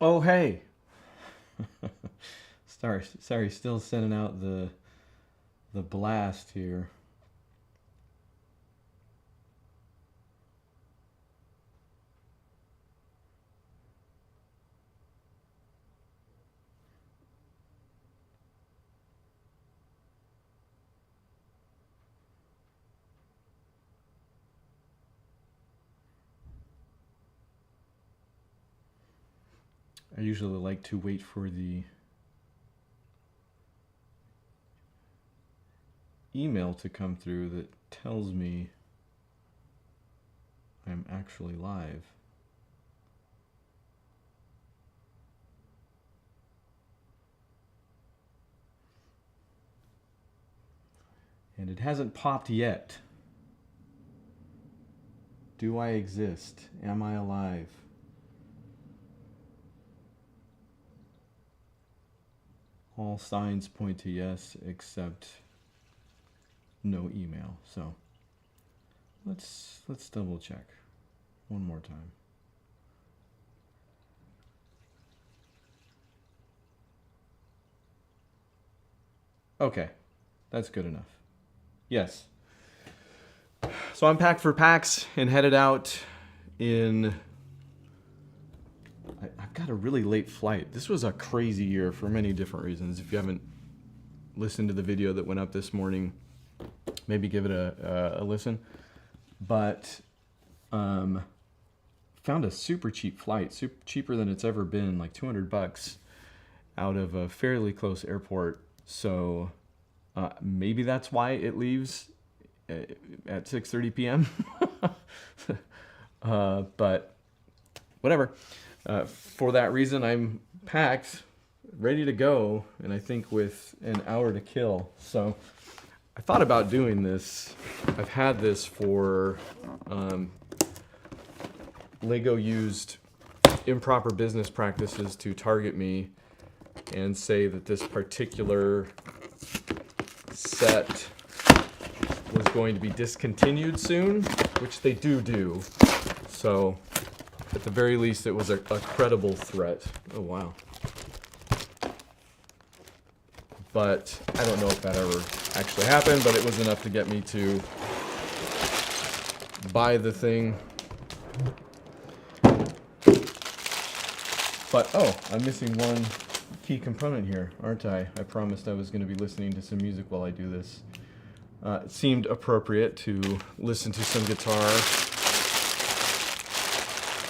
Oh, hey. Sorry, still sending out the blast here. I usually like to wait for the email to come through that tells me I'm actually live. And it hasn't popped yet. Do I exist? Am I alive? All signs point to yes, except no email. So let's double check one more time. Okay, that's good enough. Yes. So I'm packed for PAX and headed out in... I've got a really late flight. This was a crazy year for many different reasons. If you haven't listened to the video that went up this morning, maybe give it a listen. But found a super cheap flight, cheaper than it's ever been, like $200 out of a fairly close airport. So maybe that's why it leaves at 6:30 p.m. But whatever. For that reason, I'm packed, ready to go, and I think with an hour to kill. So I thought about doing this. I've had this for LEGO used improper business practices to target me and say that this particular set was going to be discontinued soon, which they do. So at the very least, it was a credible threat. Oh, wow. But I don't know if that ever actually happened, but it was enough to get me to buy the thing. But, oh, I'm missing one key component here, aren't I? I promised I was going to be listening to some music while I do this. It seemed appropriate to listen to some guitar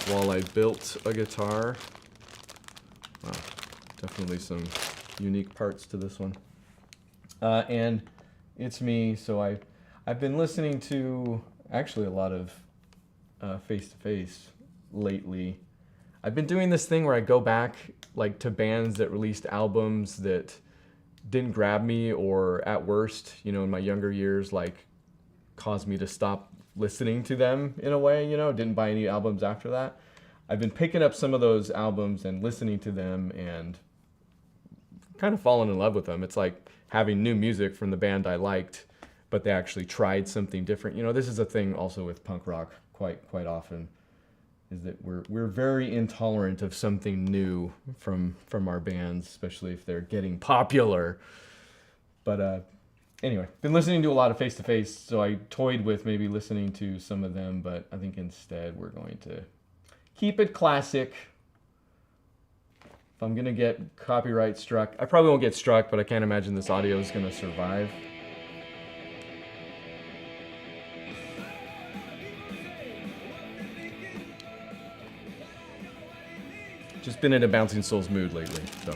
while I built a guitar. Wow, definitely some unique parts to this one. And it's me, so I've been listening to actually a lot of face-to-face lately. I've been doing this thing where I go back like to bands that released albums that didn't grab me, or at worst, you know, in my younger years, like caused me to stop listening to them in a way, you know, didn't buy any albums after that. I've been picking up some of those albums and listening to them and kind of falling in love with them. It's like having new music from the band I liked, but they actually tried something different. You know, this is a thing also with punk rock quite often, is that we're very intolerant of something new from our bands, especially if they're getting popular. But anyway, been listening to a lot of face-to-face, so I toyed with maybe listening to some of them, but I think instead we're going to keep it classic. If I'm gonna get copyright struck, I probably won't get struck, but I can't imagine this audio is gonna survive. Just been in a Bouncing Souls mood lately, so.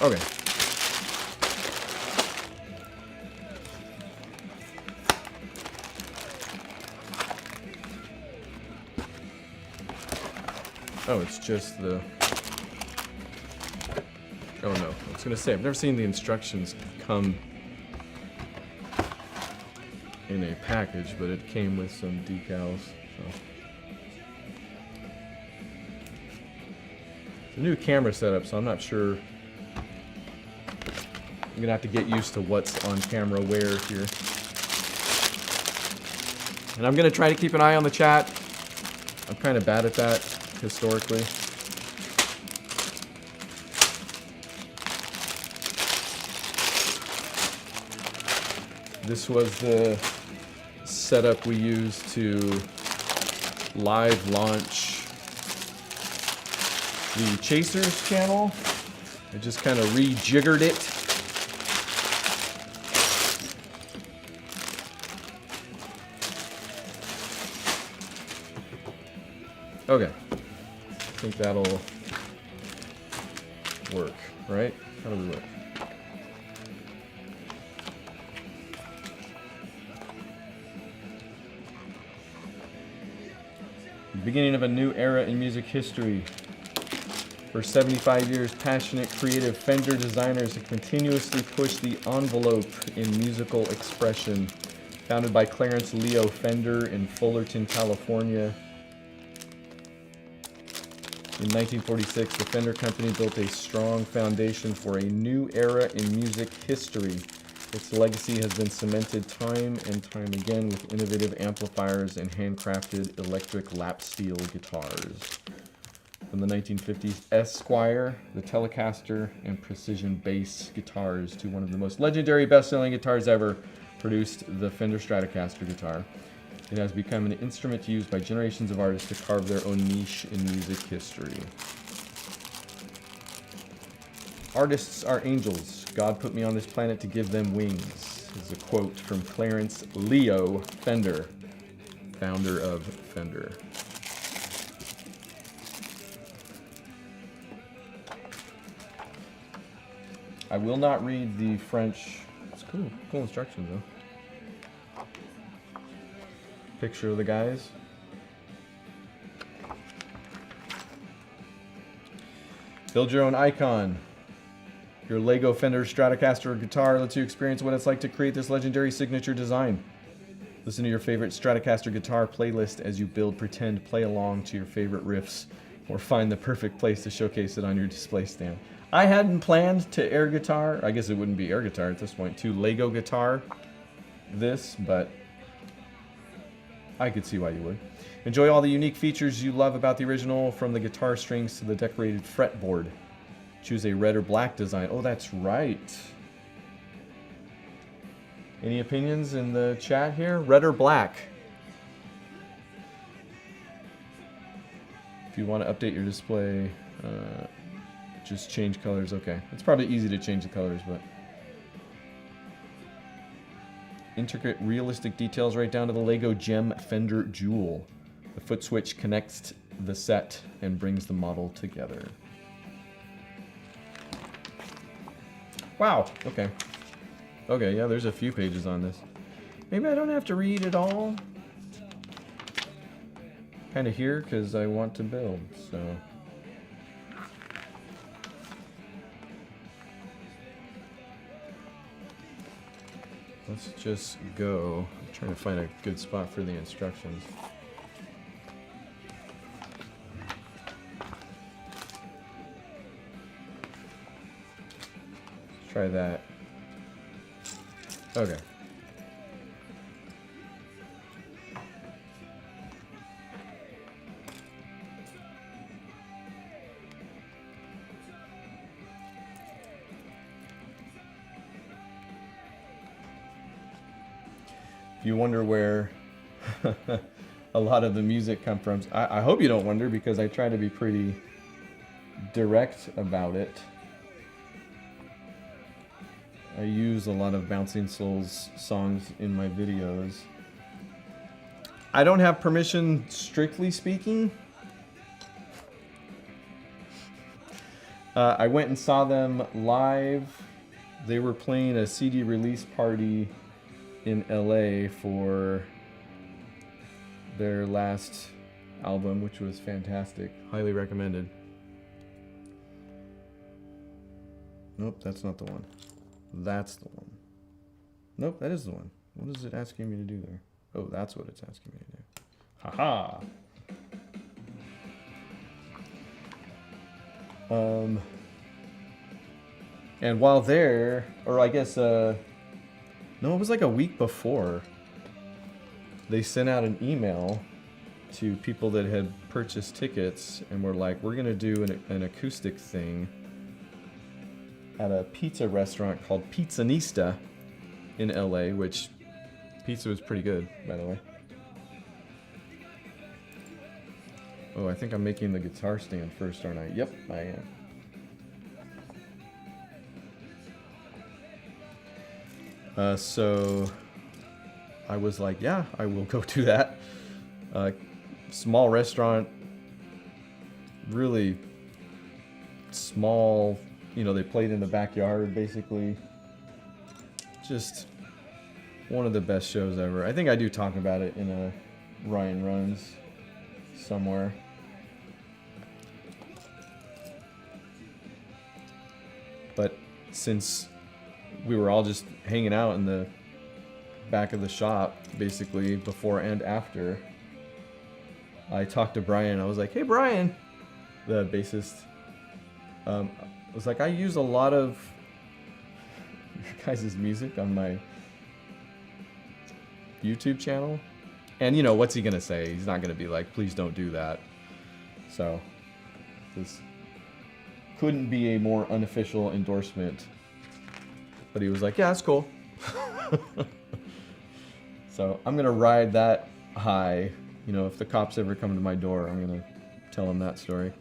Okay. Oh, it's just the... Oh no, I was gonna say, I've never seen the instructions come in a package, but it came with some decals, so. A new camera setup, so I'm not sure. I'm gonna have to get used to what's on camera where here. And I'm gonna try to keep an eye on the chat. I'm kind of bad at that historically. This was the setup we used to live launch the Chasers channel. I just kind of rejiggered it. Okay, I think that'll work, right? How do we work? Beginning of a new era in music history. For 75 years, passionate, creative Fender designers have continuously pushed the envelope in musical expression. Founded by Clarence Leo Fender in Fullerton, California. In 1946, the Fender Company built a strong foundation for a new era in music history. Its legacy has been cemented time and time again with innovative amplifiers and handcrafted electric lap steel guitars. From the 1950s, Esquire, the Telecaster, and Precision bass guitars to one of the most legendary best-selling guitars ever, produced the Fender Stratocaster guitar. It has become an instrument used by generations of artists to carve their own niche in music history. Artists are angels. God put me on this planet to give them wings, is a quote from Clarence Leo Fender, founder of Fender. I will not read the French. It's cool. Cool instructions, though. Picture of the guys. Build your own icon. Your LEGO Fender Stratocaster guitar lets you experience what it's like to create this legendary signature design. Listen to your favorite Stratocaster guitar playlist as you build, pretend, play along to your favorite riffs, or find the perfect place to showcase it on your display stand. I hadn't planned to air guitar, I guess it wouldn't be air guitar at this point, to Lego guitar this, but I could see why you would. Enjoy all the unique features you love about the original, from the guitar strings to the decorated fretboard. Choose a red or black design. Oh, that's right. Any opinions in the chat here? Red or black? If you want to update your display, just change colors. Okay, it's probably easy to change the colors, but intricate, realistic details right down to the Lego Gem Fender Jewel. The foot switch connects the set and brings the model together. Wow, okay. Okay, yeah, there's a few pages on this. Maybe I don't have to read it all. Kind of here because I want to build, so. Let's just go. I'm trying to find a good spot for the instructions. Let's try that. Okay. If you wonder where a lot of the music comes from, I hope you don't wonder, because I try to be pretty direct about it. I use a lot of Bouncing Souls songs in my videos. I don't have permission, strictly speaking. I went and saw them live. They were playing a CD release party in LA for their last album, which was fantastic. Highly recommended. Nope, that's not the one. That's the one. Nope, that is the one. What is it asking me to do there? Oh, that's what it's asking me to do. Haha. And while there, or I guess, no, it was like a week before, they sent out an email to people that had purchased tickets and were like, we're going to do an acoustic thing at a pizza restaurant called Pizzanista in LA, which Pizza was pretty good, by the way. Oh, I think I'm making the guitar stand first, aren't I? Yep, I am. So I was like, yeah, I will go do that. Small restaurant, really small, you know, they played in the backyard, basically. Just one of the best shows ever. I think I do talk about it in a Ryan Runs somewhere. But since we were all just hanging out in the back of the shop, basically, before and after, I talked to Brian. I was like, hey, Brian, the bassist. I was like, I use a lot of your guys' music on my YouTube channel. And, you know, what's he going to say? He's not going to be like, please don't do that. So, this couldn't be a more unofficial endorsement. But he was like, yeah, that's cool. So, I'm going to ride that high. You know, if the cops ever come to my door, I'm going to tell them that story.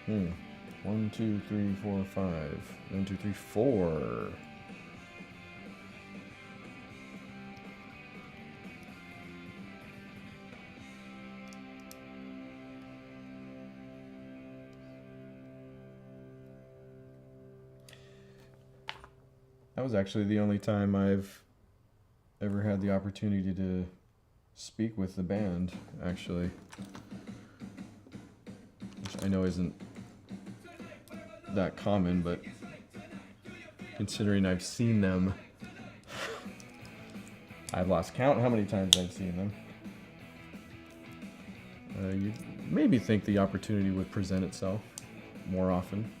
Hmm. 1, 2, 3, 4, 5. 1, 2, 3, 4. That was actually the only time I've ever had the opportunity to speak with the band, actually. Which I know isn't that common, but considering I've seen them, I've lost count how many times I've seen them. You maybe think the opportunity would present itself more often.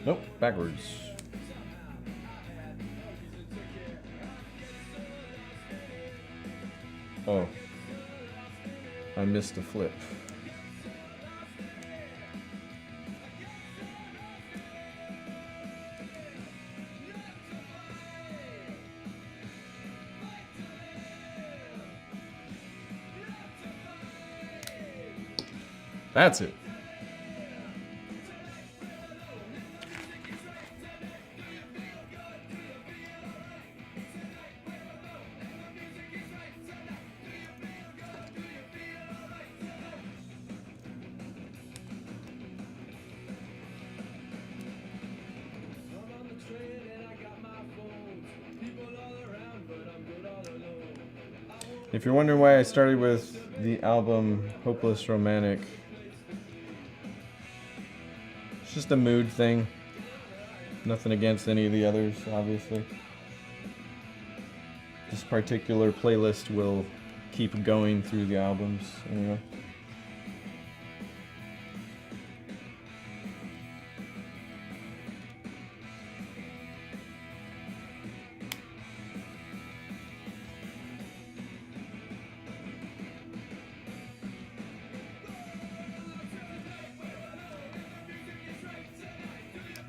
Nope, backwards. Oh, I missed a flip. That's it. If you're wondering why I started with the album Hopeless Romantic, it's just a mood thing. Nothing against any of the others, obviously. This particular playlist will keep going through the albums anyway.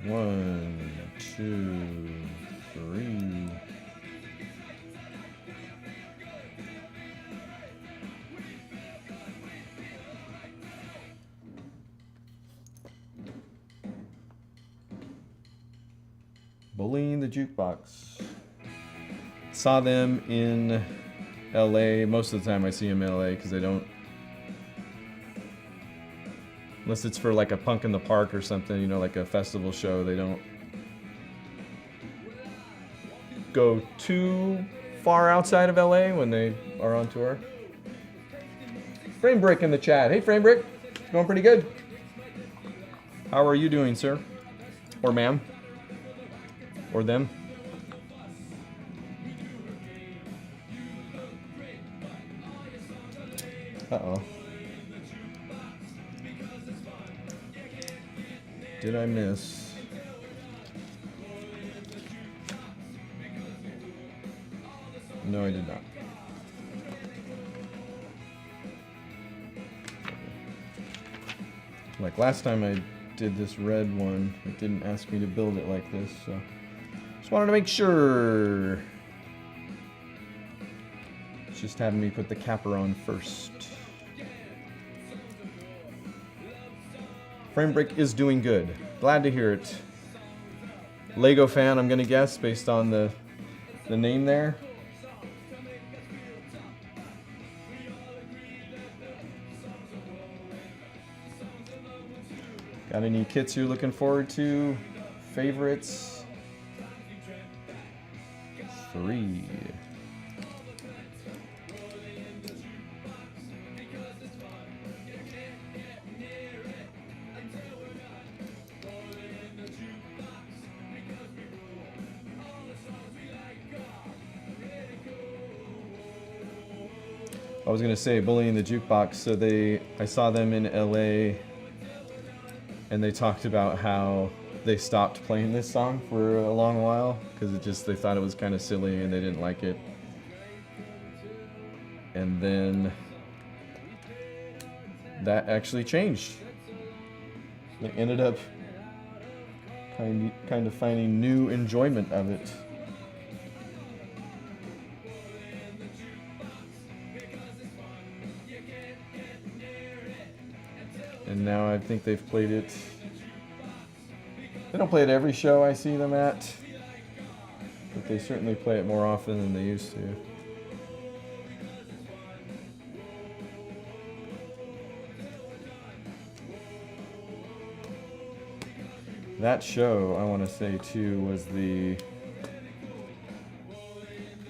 1, 2, 3. Bullying the Jukebox. Saw them in LA. Most of the time I see them in LA because they don't, unless it's for like a Punk in the Park or something, you know, like a festival show, they don't go too far outside of LA when they are on tour. Frame Brick in the chat. Hey Frame Brick, it's going pretty good. How are you doing, sir? Or ma'am? Or them? Uh-oh. Did I miss? No, I did not. Like last time I did this red one, it didn't ask me to build it like this, so just wanted to make sure. It's just having me put the capper on first. Frame Break is doing good. Glad to hear it. LEGO fan, I'm gonna guess, based on the name there. Got any kits you're looking forward to? Favorites? 3. I was gonna say Bullying the Jukebox. So I saw them in LA, and they talked about how they stopped playing this song for a long while because they thought it was kind of silly and they didn't like it. And then that actually changed. They ended up kind of finding new enjoyment of it. And now I think they've played it. They don't play it every show I see them at, but they certainly play it more often than they used to. That show, I want to say too, was the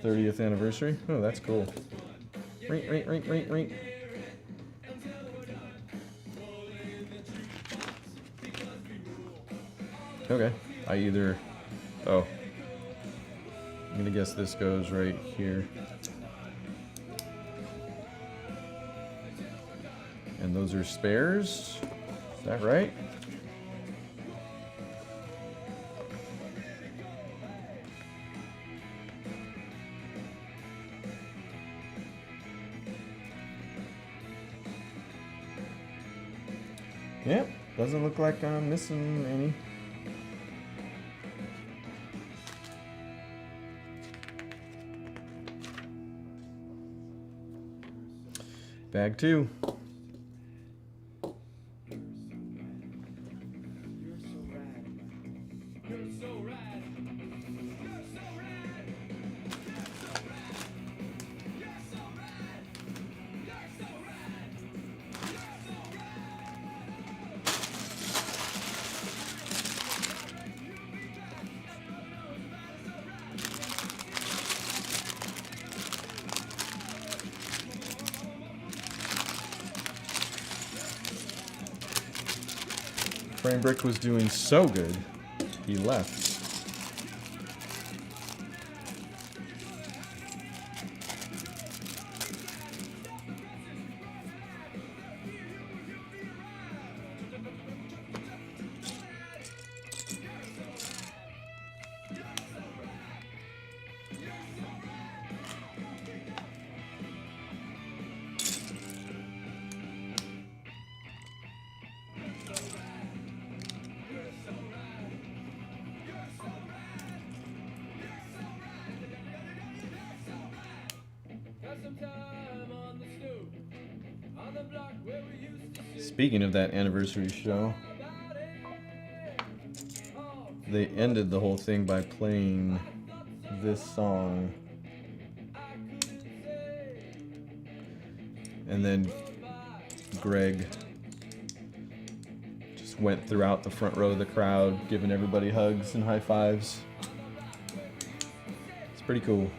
30th anniversary. Oh, that's cool. Ring, ring, ring, ring, ring. Okay, oh, I'm gonna guess this goes right here. And those are spares, is that right? Yep, doesn't look like I'm missing any. Bag 2. Frame Brick was doing so good, he left. Speaking of that anniversary show, they ended the whole thing by playing this song. And then Greg just went throughout the front row of the crowd, giving everybody hugs and high fives. It's pretty cool.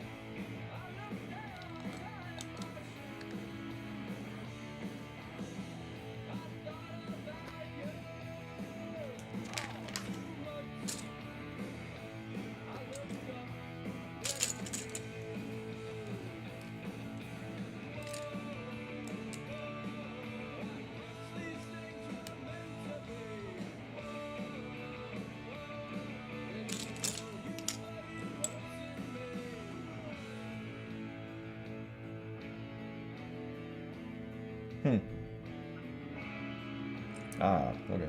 Ah, okay.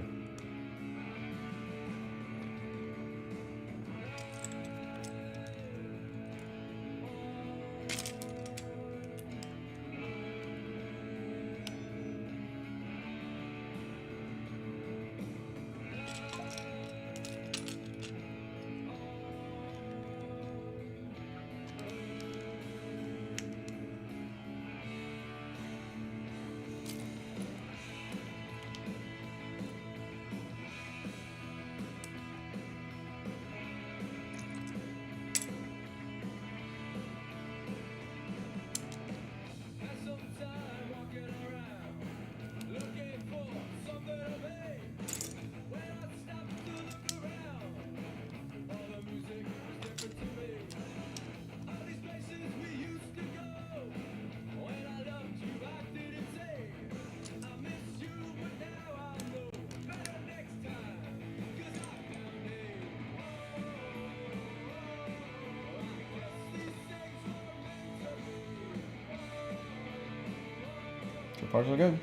So far, so good.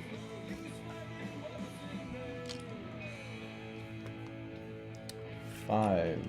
Five.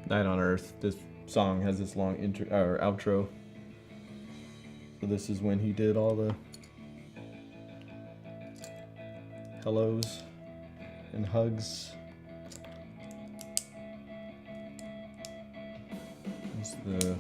Night on Earth. This song has this long intro or outro. So this is when he did all the hellos and hugs. It's the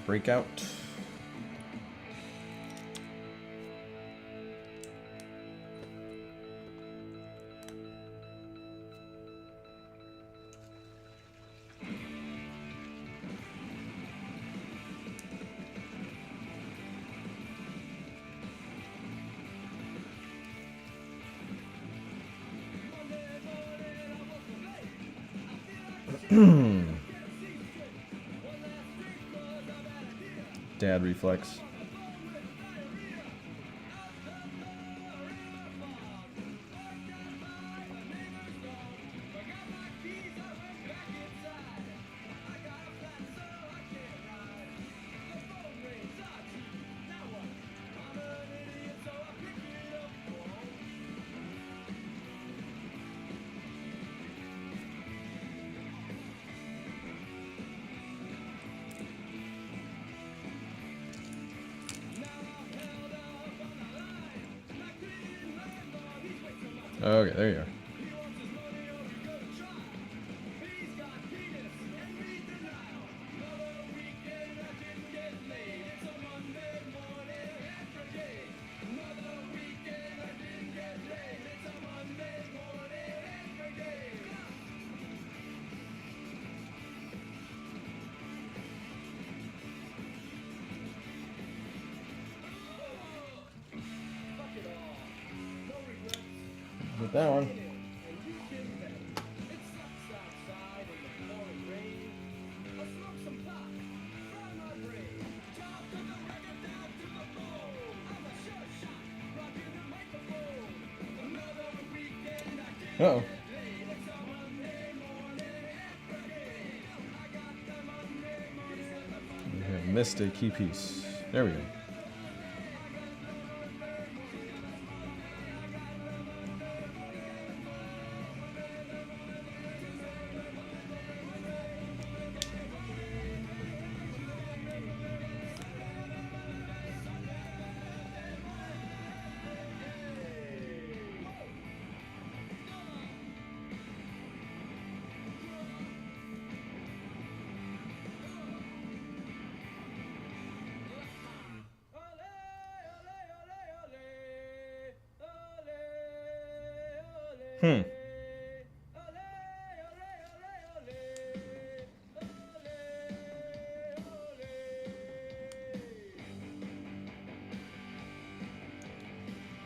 breakout. Dad reflex. Okay, there you are. With that one. Uh-oh. We have missed a key piece. There we go.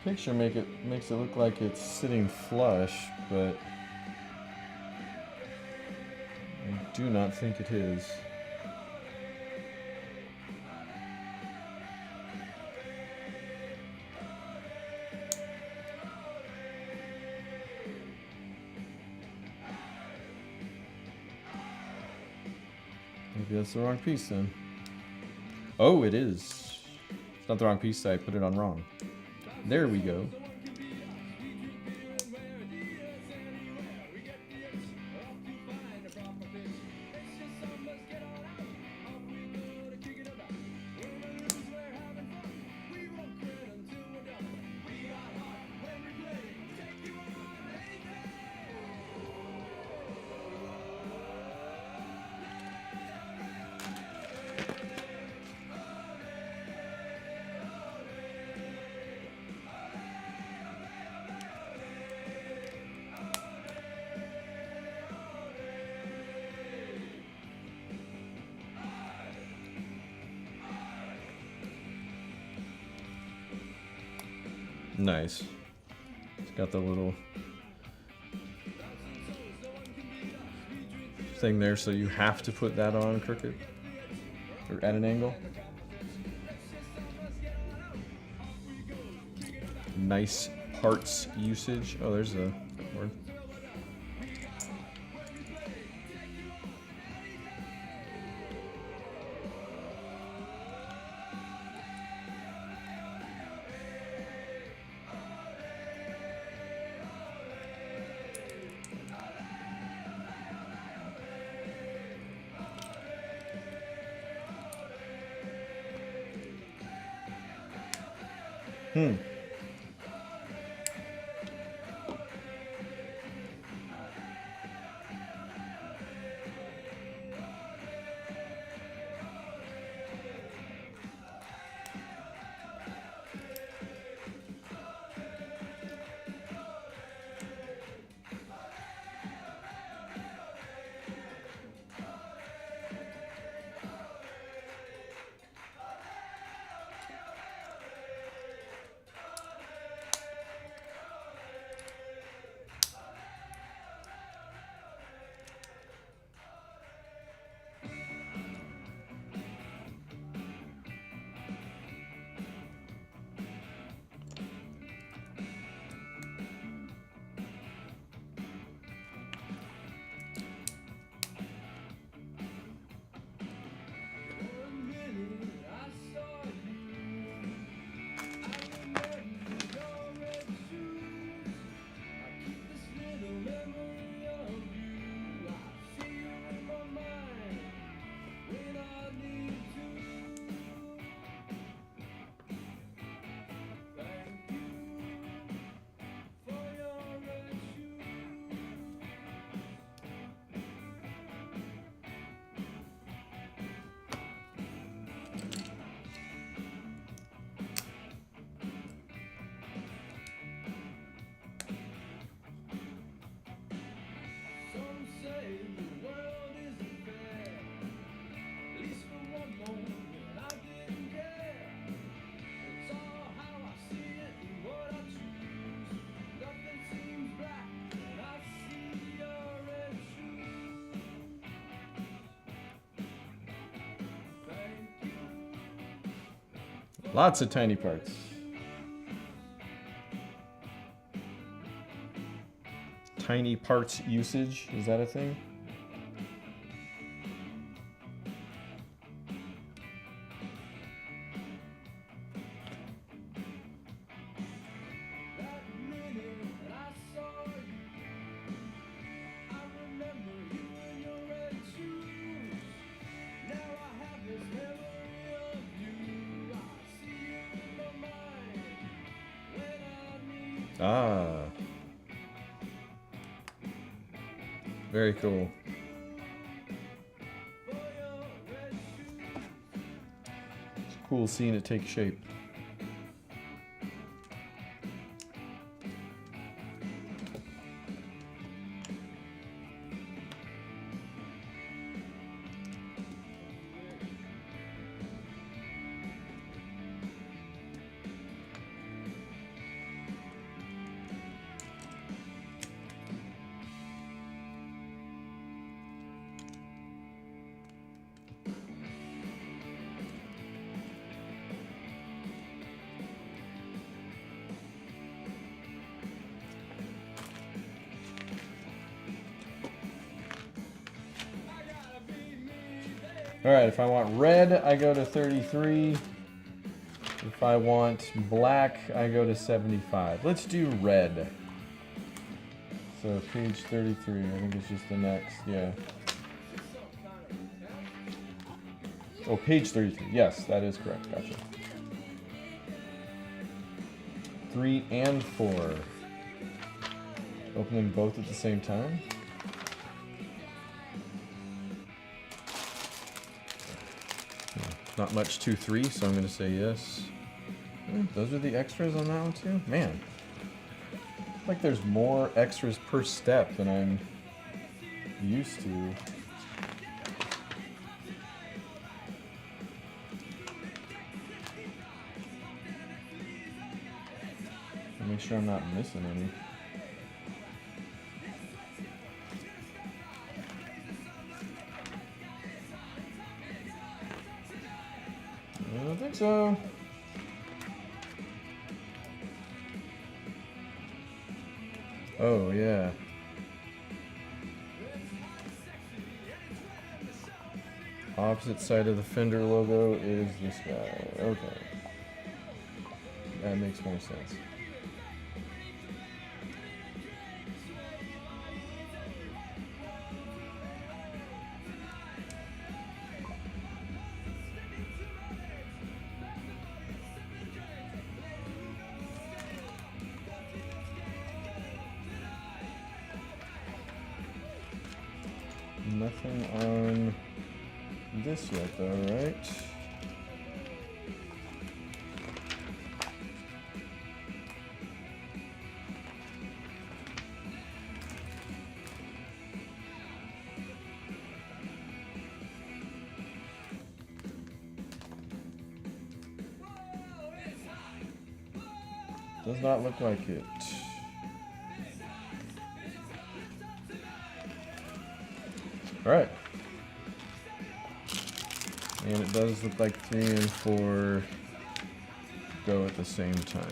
Picture makes it look like it's sitting flush, but I do not think it is. Maybe that's the wrong piece then. Oh, it is. It's not the wrong piece, I put it on wrong. There we go. Nice. It's got the little thing there, so you have to put that on crooked or at an angle. Nice parts usage. Oh, there's a word. Lots of tiny parts. Tiny parts usage, is that a thing? Ah. Very cool. It's cool seeing it take shape. All right, if I want red, I go to 33. If I want black, I go to 75. Let's do red. So page 33, I think it's just the next, yeah. Oh, page 33, yes, that is correct, gotcha. 3 and 4. Open them both at the same time. Not much 2, 3, so I'm going to say yes. Those are the extras on that one too? Man. Like there's more extras per step than I'm used to. Make sure I'm not missing any. I don't think so. Oh, yeah. Opposite side of the Fender logo is this guy. Okay. That makes more sense. Nothing on this yet though, right? Does not look like it. All right. And it does look like 3 and 4 go at the same time.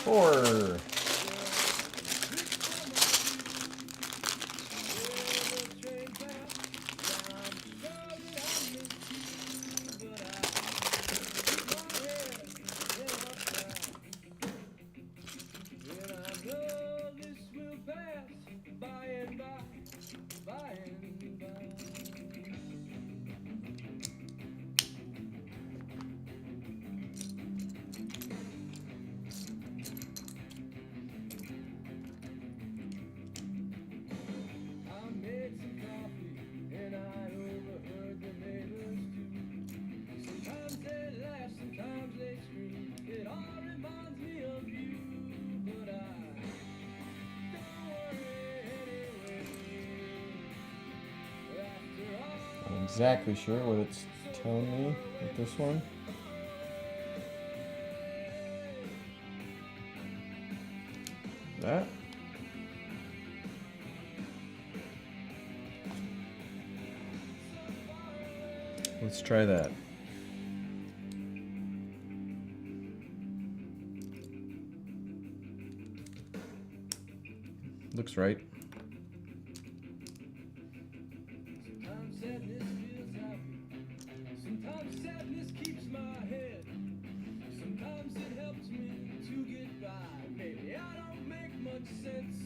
Four. Exactly sure what it's telling me with this one. That. Let's try that. Looks right. Sometimes sadness feels happy. Sometimes sadness keeps my head. Sometimes it helps me to get by. Maybe I don't make much sense,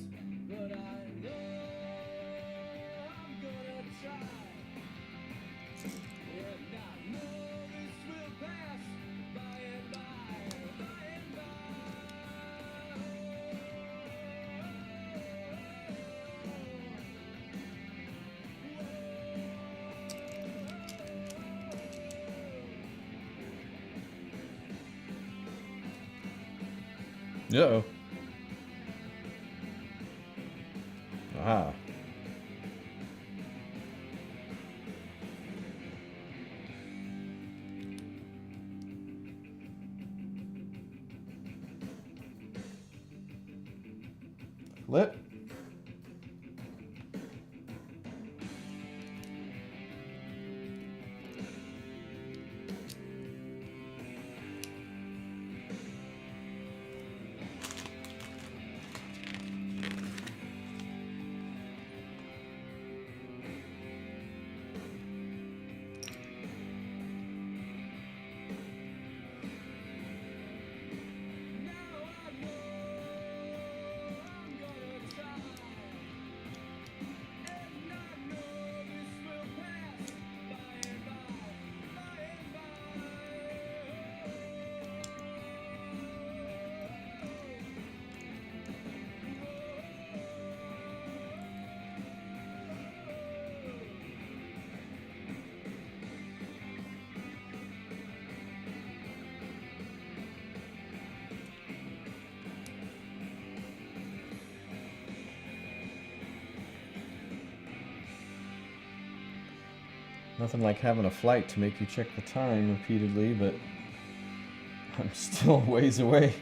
but I know I'm gonna try. And I know this will pass by and by, by and Uh-oh. Aha. Flip. Nothing like having a flight to make you check the time repeatedly, but I'm still a ways away.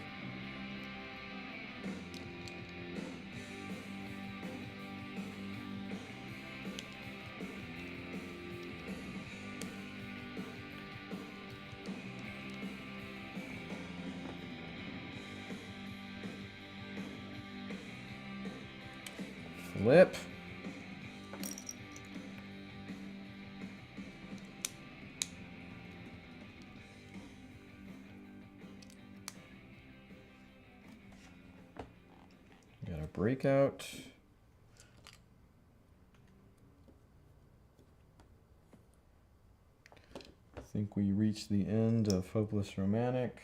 Flip. Got a breakout. I think we reached the end of Hopeless Romantic.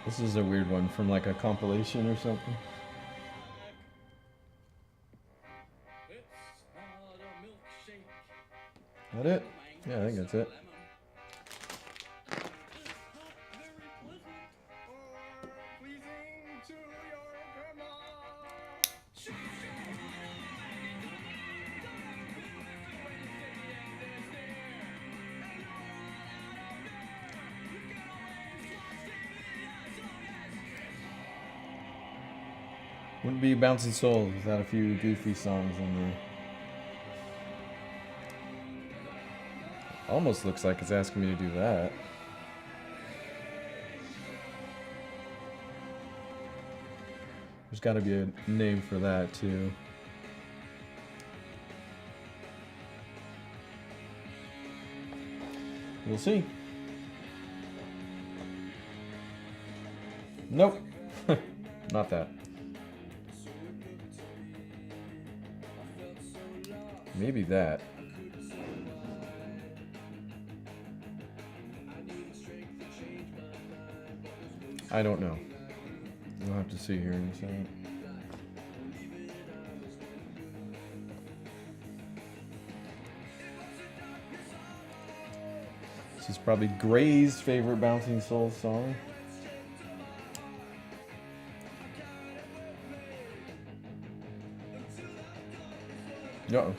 This is a weird one from like a compilation or something. That it? Yeah, I think that's it. Wouldn't be Bouncing Souls without a few goofy songs in there. Almost looks like it's asking me to do that. There's got to be a name for that too. We'll see. Nope. Not that. Maybe that. I don't know. We'll have to see here in a second. This is probably Gray's favorite Bouncing Souls song. Uh-oh.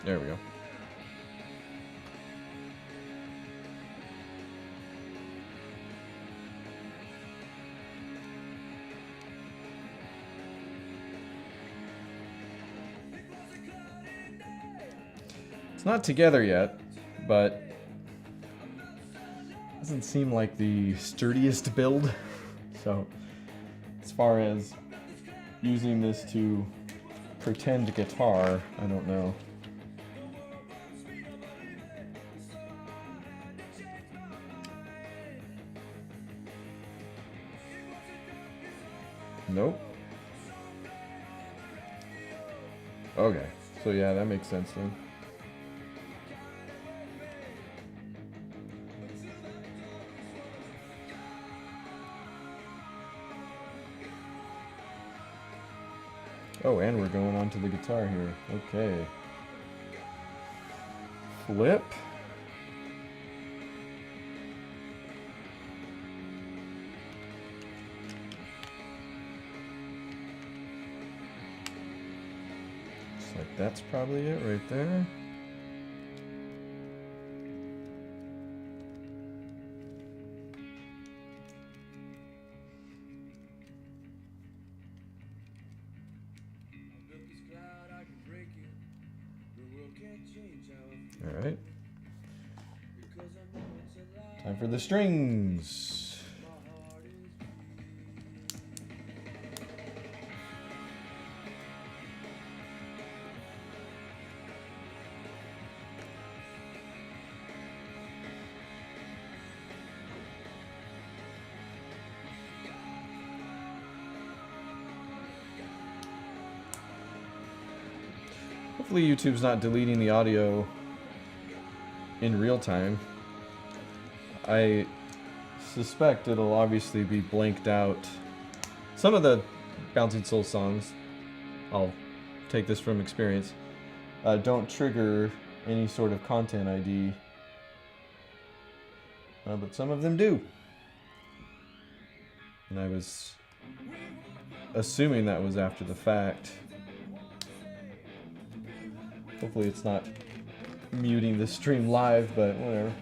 There we go. It's not together yet, but doesn't seem like the sturdiest build. So, as far as using this to pretend guitar, I don't know. Nope. Okay, so yeah, that makes sense then. Oh, and we're going on to the guitar here. Okay. Flip. Looks like that's probably it right there. All right. Time for the strings. Hopefully YouTube's not deleting the audio in real time. I suspect it'll obviously be blanked out. Some of the Bouncing Souls songs, I'll take this from experience, don't trigger any sort of content ID, but some of them do. And I was assuming that was after the fact. Hopefully it's not muting the stream live, but whatever.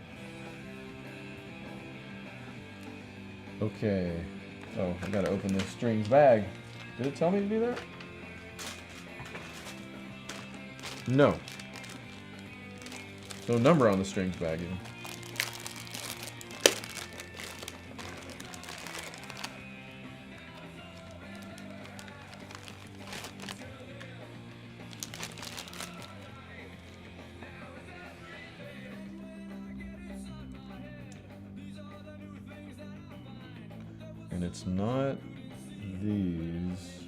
Okay. Oh, I gotta open this strings bag. Did it tell me to do that? No. No number on the strings bag even. And it's not these.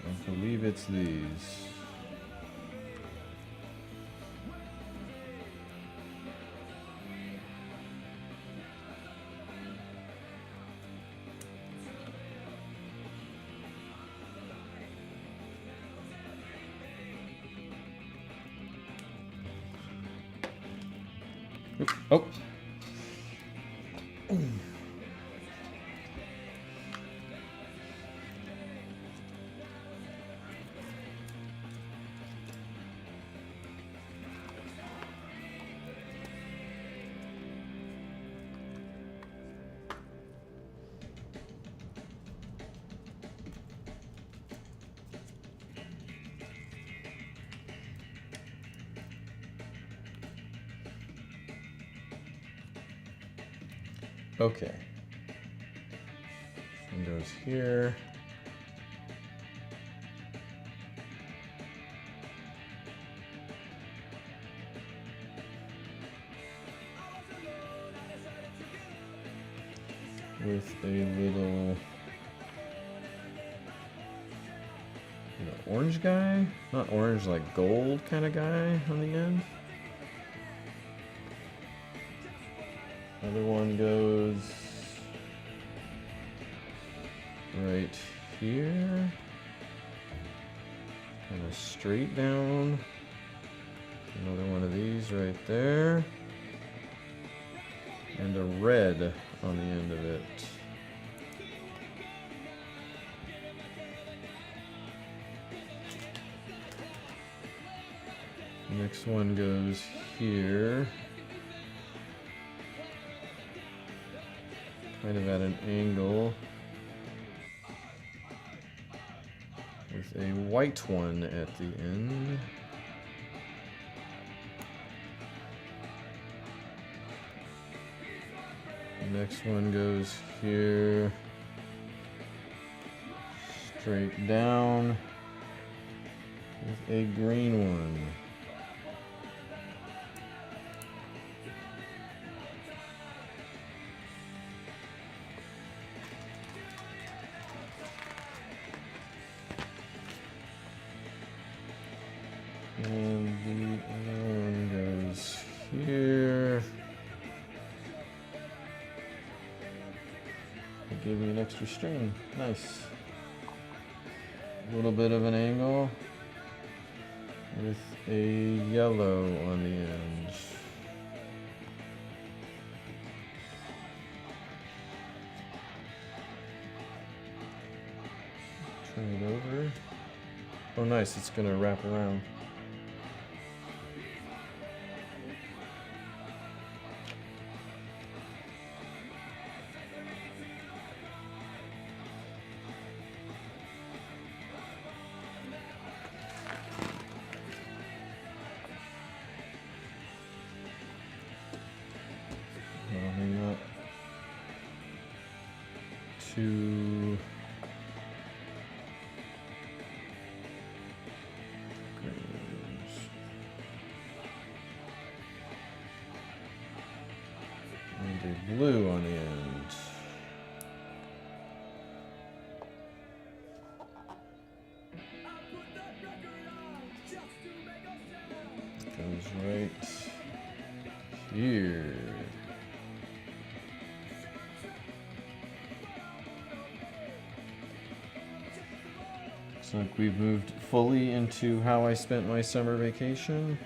I believe it's these. Oop, oh. Okay. One goes here. With a little orange guy, not orange, like gold kind of guy on the end. Other one goes right here, kind of straight down. Another one of these right there, and a red on the end of it. Next one goes here, kind of at an angle, with a white one at the end. Next one goes here, straight down, with a green one. And the other one goes here. It gave me an extra string. Nice. A little bit of an angle with a yellow on the end. Turn it over. Oh nice, it's gonna wrap around. I'll hang up two greens and a blue on the end. Goes right here. Looks like we've moved fully into how I spent my summer vacation.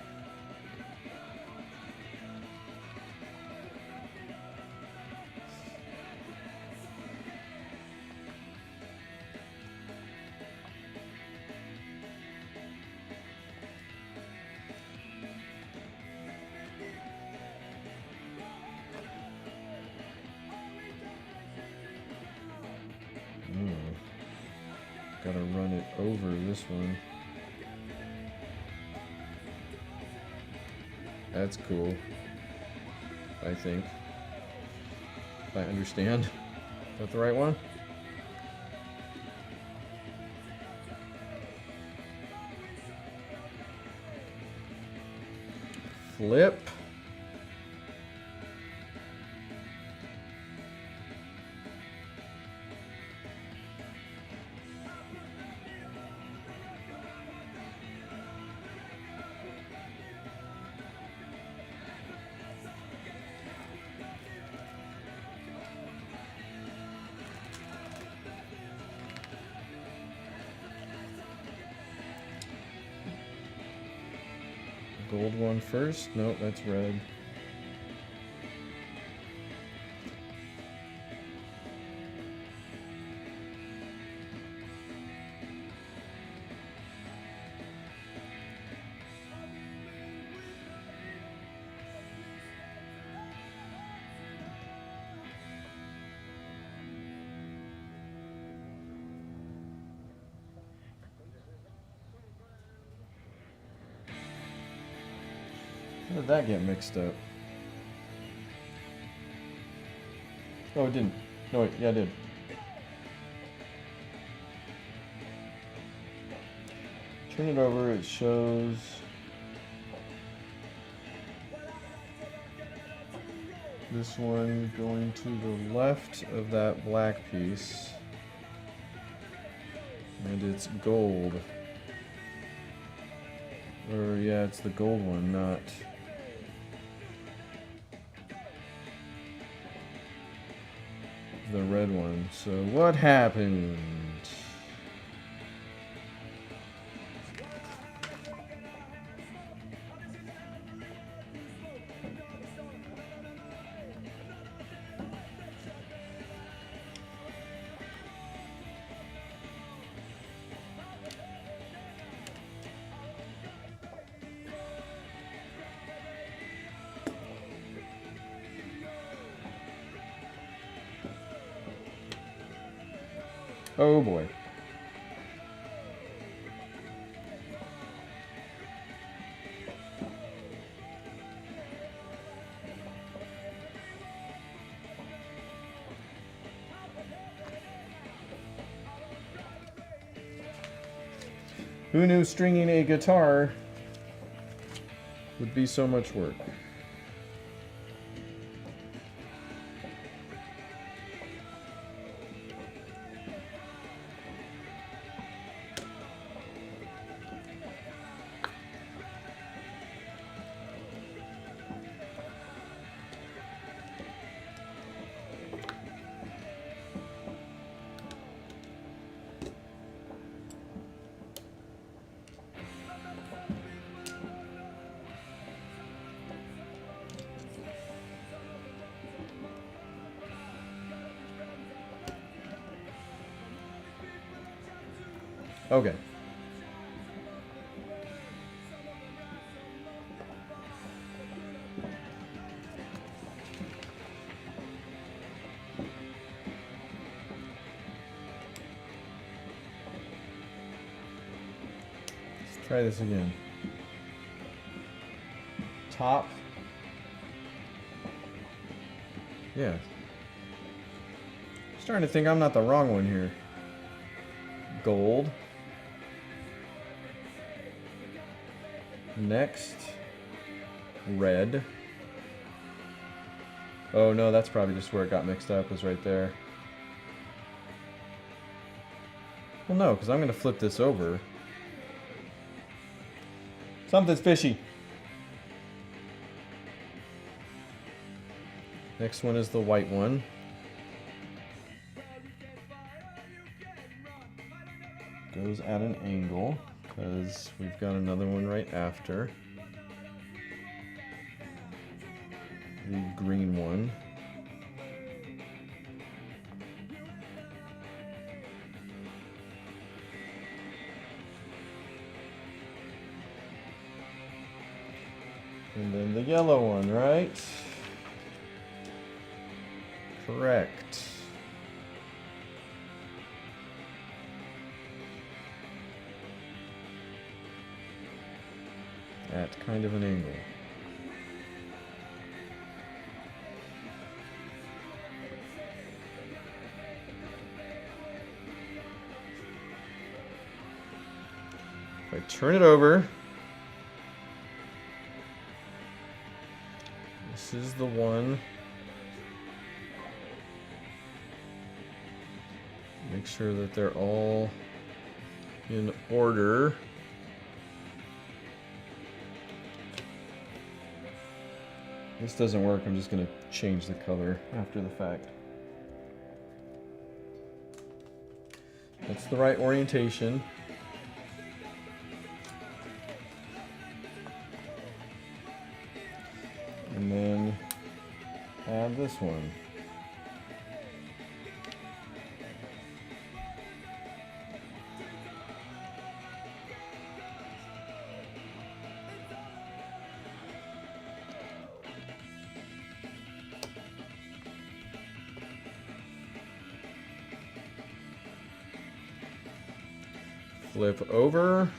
Gotta run it over this one. That's cool, I think. If I understand. Is that the right one? Flip. Gold one first. Nope, that's red. How did that get mixed up? Oh, it didn't. No, wait, yeah, it did. turn it over, it shows this one going to the left of that black piece. And it's gold. Or yeah, it's the gold one, not the red one. So what happened? Oh boy. Who knew stringing a guitar would be so much work? Okay. Let's try this again. Top. Yeah. Starting to think I'm not the wrong one here. Gold. Next, red. Oh no, that's probably just where it got mixed up, was right there. Well no, because I'm going to flip this over. Something's fishy. Next one is the white one. Goes at an angle, because we've got another one right after. The green one. And then the yellow one, right? Correct. At kind of an angle. If I turn it over, this is the one. Make sure that they're all in order. This doesn't work, I'm just going to change the color after the fact. That's the right orientation. And then add this one. Flip over.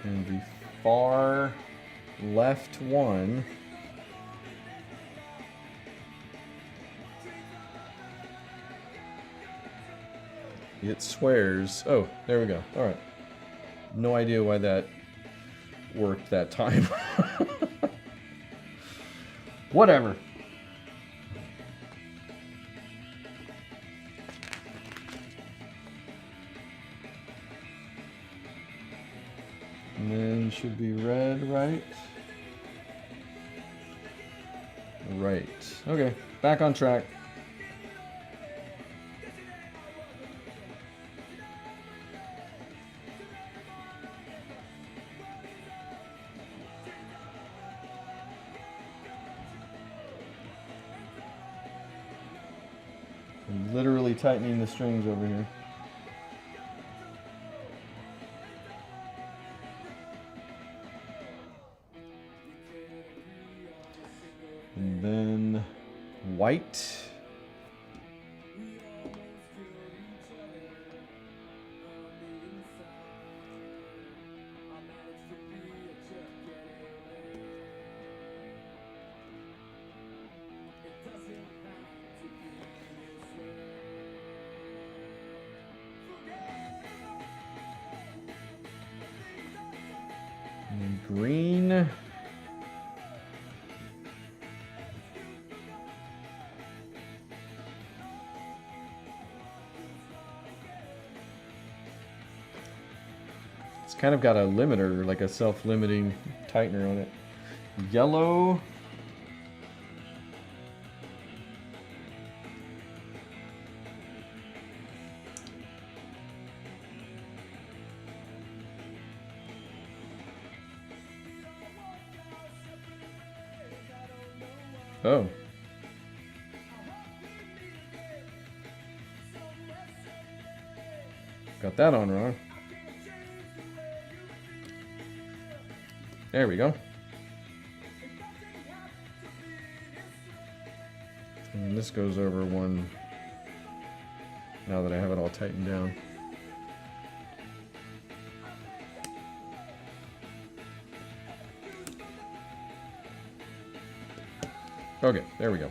And the far left one. It swears. Oh, there we go. All right. No idea why that worked that time. Whatever. And then should be red, right? Right. Okay, back on track. I'm literally tightening the strings over here. And then white. And green. It's kind of got a limiter, like a self-limiting tightener on it. Yellow. Oh. Got that on wrong. There we go. And this goes over one now that I have it all tightened down. Okay, there we go.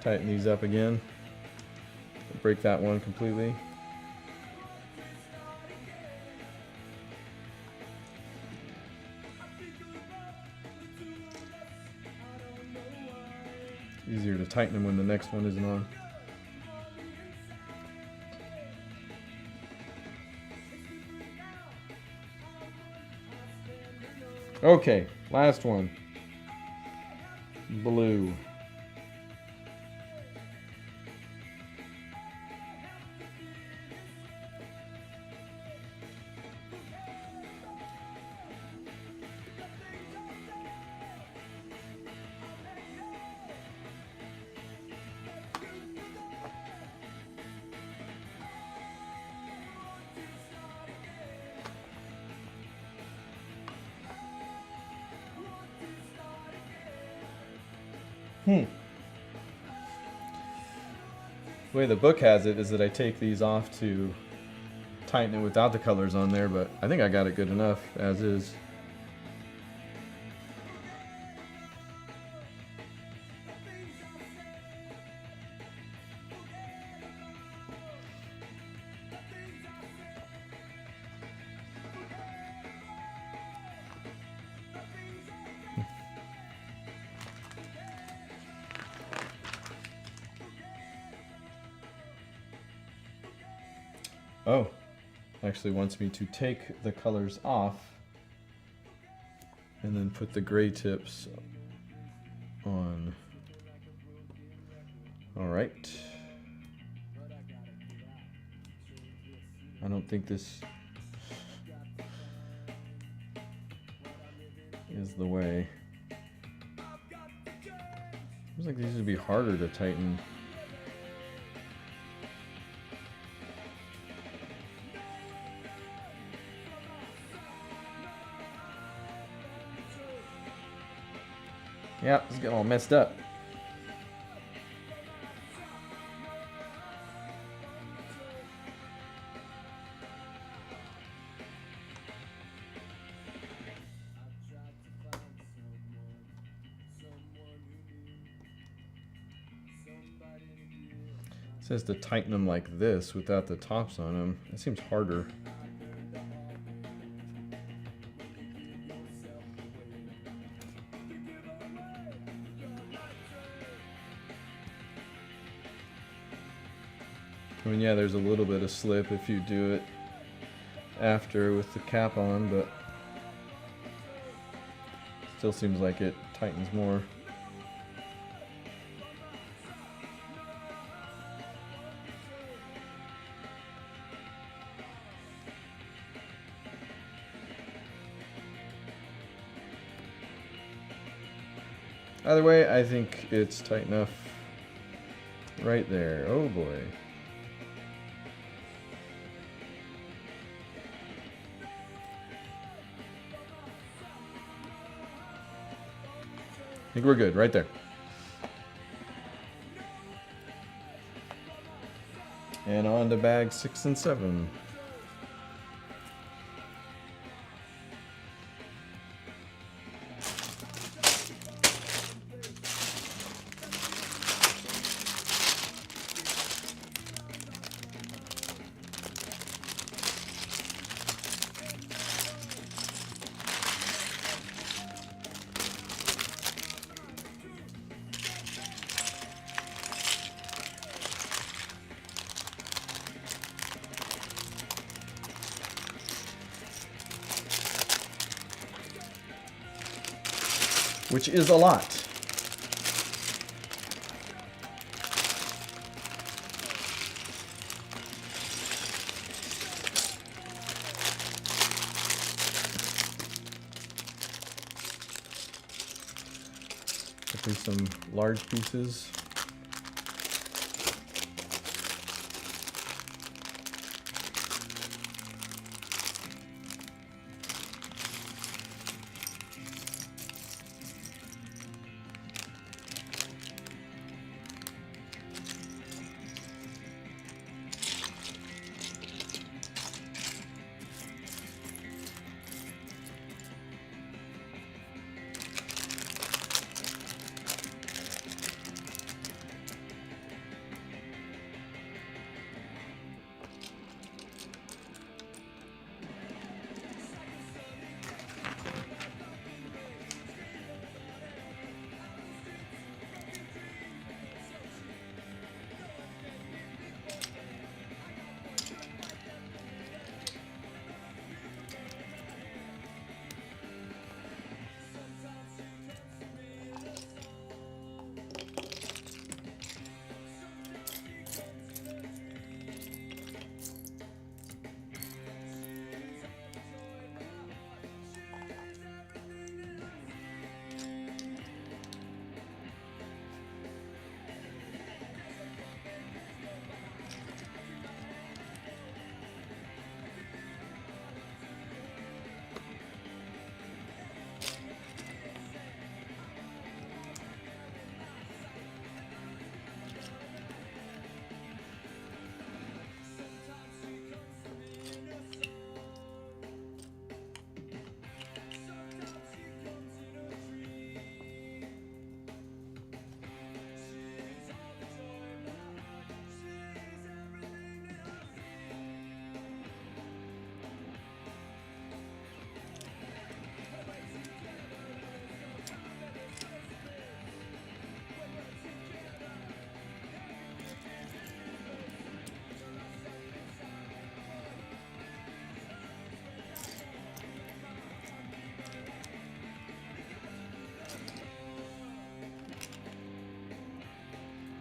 Tighten these up again. Break that one completely. Easier to tighten them when the next one isn't on. Okay, last one. Blue. The way the book has it is that I take these off to tighten it without the colors on there, but I think I got it good enough as is. Oh, actually wants me to take the colors off and then put the gray tips on. All right. I don't think this is the way. Seems like these would be harder to tighten. Yeah, it's getting all messed up. says to tighten them like this without the tops on them. That seems harder. I mean, yeah, there's a little bit of slip if you do it after with the cap on, but still seems like it tightens more. Either way, I think it's tight enough right there. Oh boy. I think we're good right there. And on to bags 6 and 7. Which is a lot. Definitely some large pieces.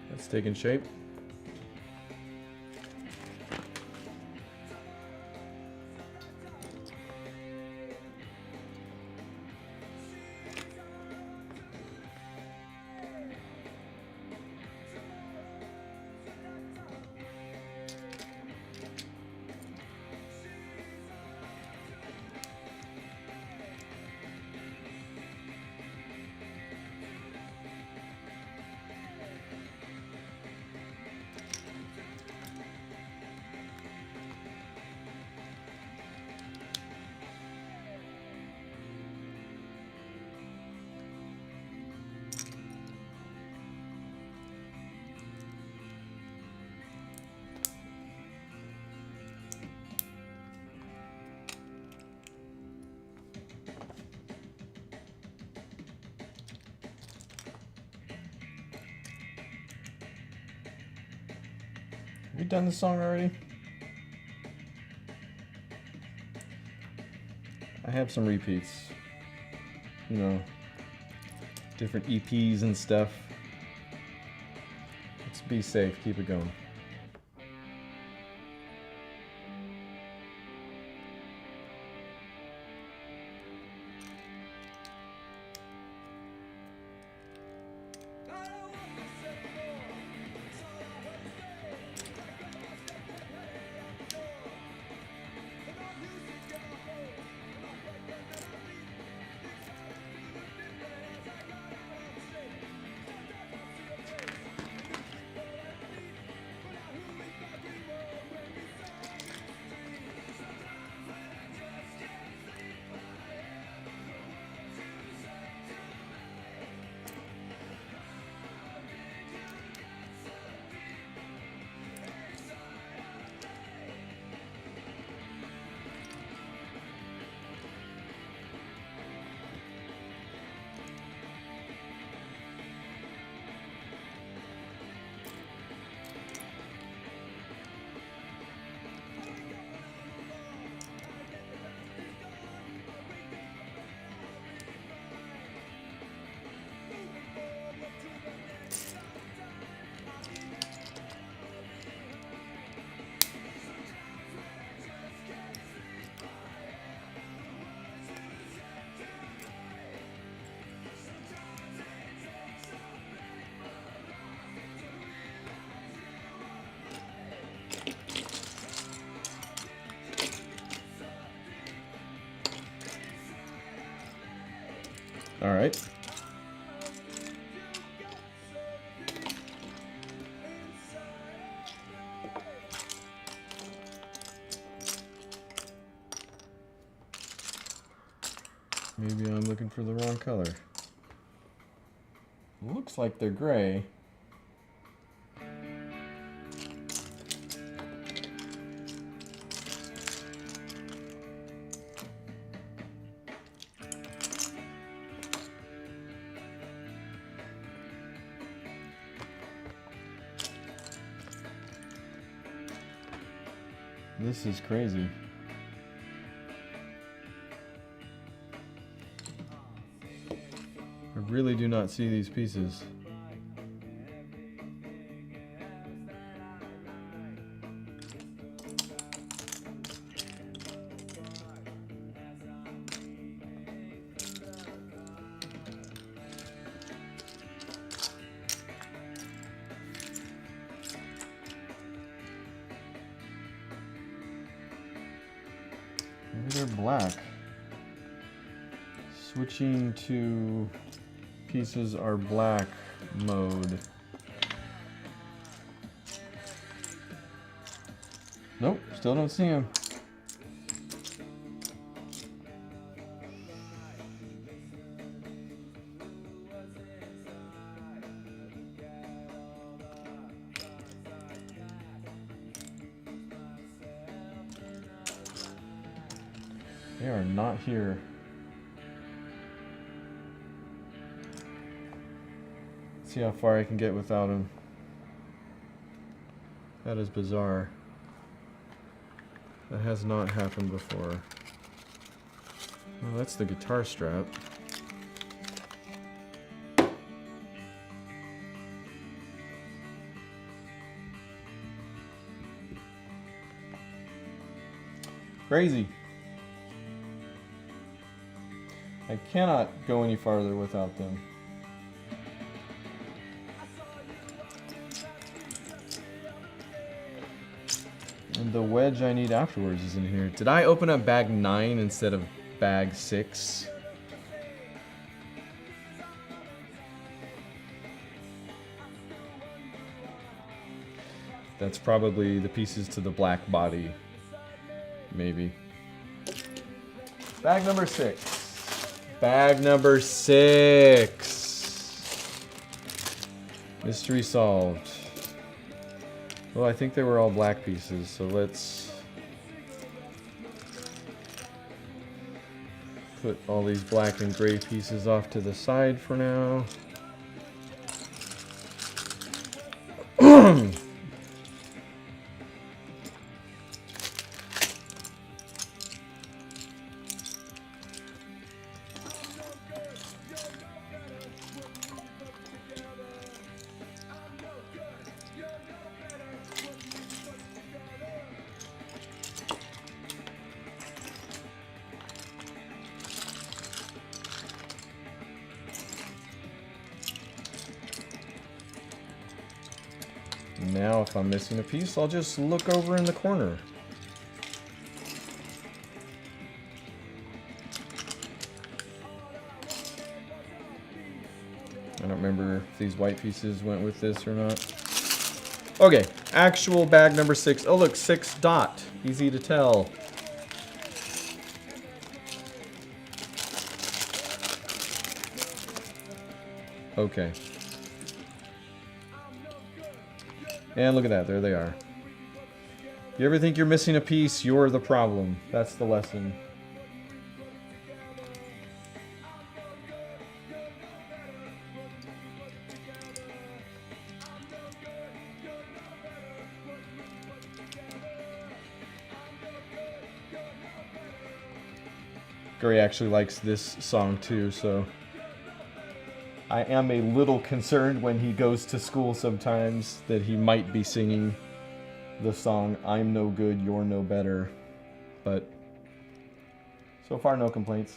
That's taking shape. you done this song already? I have some repeats. You know, different EPs and stuff. Let's be safe, keep it going. All right. Maybe I'm looking for the wrong color. Looks like they're gray. This is crazy. I really do not see these pieces. Maybe they're black. Switching to pieces are black mode. Nope, still don't see them. They are not here. See how far I can get without them. That is bizarre. That has not happened before. Well, that's the guitar strap. Crazy. I cannot go any farther without them. And the wedge I need afterwards is in here. Did I open up bag 9 instead of bag 6? That's probably the pieces to the black body. Maybe. Bag number 6. Bag number 6. Mystery solved. Well, I think they were all black pieces, so let's put all these black and gray pieces off to the side for now. Now if I'm missing a piece, I'll just look over in the corner. I don't remember if these white pieces went with this or not. Okay, actual bag number 6. Oh look, 6 dot. Easy to tell. Okay. And look at that, there they are. You ever think you're missing a piece, you're the problem. That's the lesson. Gary actually likes this song too, so I am a little concerned when he goes to school sometimes that he might be singing the song I'm no good, you're no better. But so far, no complaints.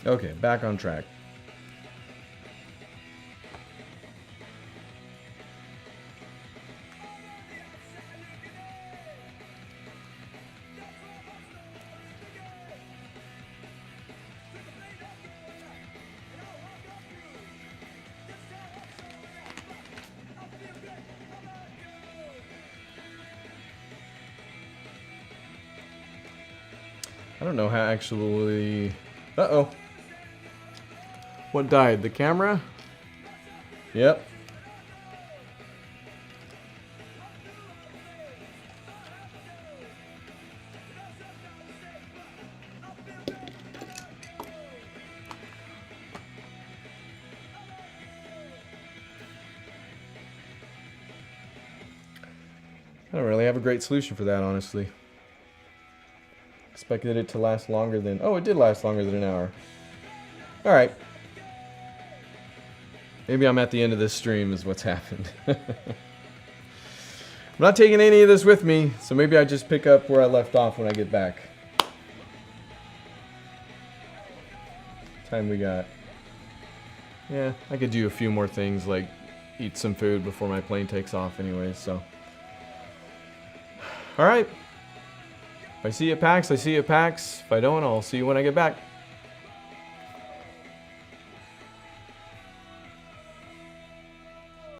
Okay, back on track. I don't know how actually... Uh-oh. What died? The camera? Yep. I don't really have a great solution for that, honestly. Expected it to last longer than... Oh, it did last longer than an hour. Alright. Maybe I'm at the end of this stream is what's happened. I'm not taking any of this with me, so maybe I just pick up where I left off when I get back. Time we got. Yeah, I could do a few more things like eat some food before my plane takes off anyway, so. Alright. If I see you at PAX, I see you at PAX. If I don't, I'll see you when I get back.